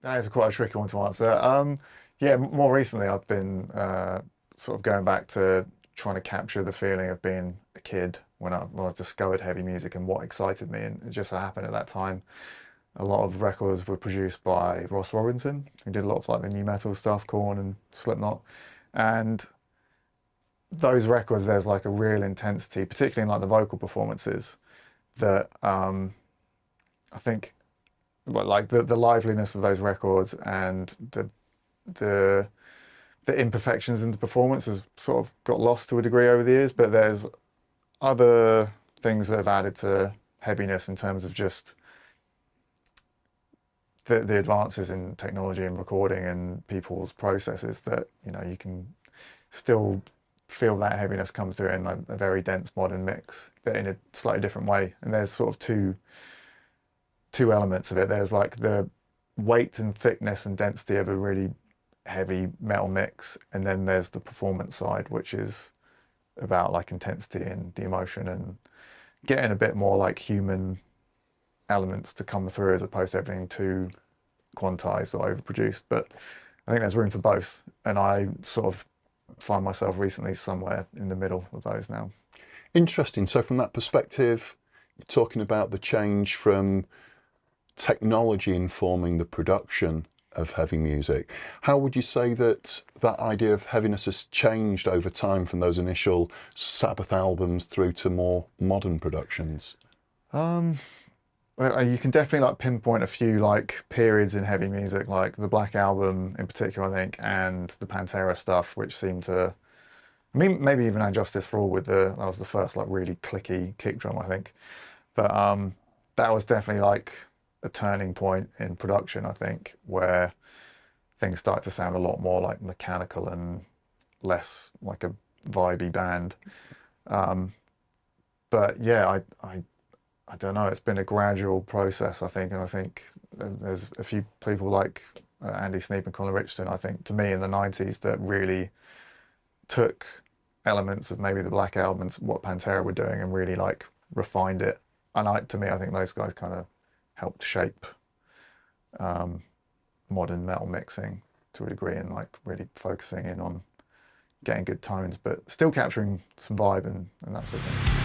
That is quite a tricky one to answer. Yeah, more recently I've been sort of going back to trying to capture the feeling of being a kid when I discovered heavy music and what excited me. And it just so happened at that time, a lot of records were produced by Ross Robinson, who did a lot of like the new metal stuff, Korn and Slipknot. And those records, there's like a real intensity, particularly in like the vocal performances, that I think, but like the liveliness of those records and the the imperfections in the performance has sort of got lost to a degree over the years. But there's other things that have added to heaviness in terms of just the advances in technology and recording and people's processes that you can still feel that heaviness come through in like a very dense modern mix, but in a slightly different way. And there's sort of two elements of it. There's like the weight and thickness and density of a really heavy metal mix, and then there's the performance side, which is about like intensity and the emotion and getting a bit more like human elements to come through as opposed to everything too quantized or overproduced. But I think there's room for both, and I sort of find myself recently somewhere in the middle of those now. Interesting. So from that perspective, you're talking about the change from technology informing the production of heavy music. How would you say that that idea of heaviness has changed over time from those initial Sabbath albums through to more modern productions? Um, you can definitely like pinpoint a few like periods in heavy music, like the Black Album in particular, I think, and the Pantera stuff, which seemed to, I mean, maybe even And Justice for All with that was the first like really clicky kick drum, I think. But that was definitely like a turning point in production, I think, where things started to sound a lot more like mechanical and less like a vibey band. Um, but yeah, I don't know. It's been a gradual process, I think, and I think there's a few people like Andy Sneap and Colin Richardson, I think, to me in the '90s that really took elements of maybe the Black Album and what Pantera were doing and really like refined it. And to me, I think those guys kind of helped shape um, modern metal mixing to a degree and like really focusing in on getting good tones, but still capturing some vibe and that sort of thing.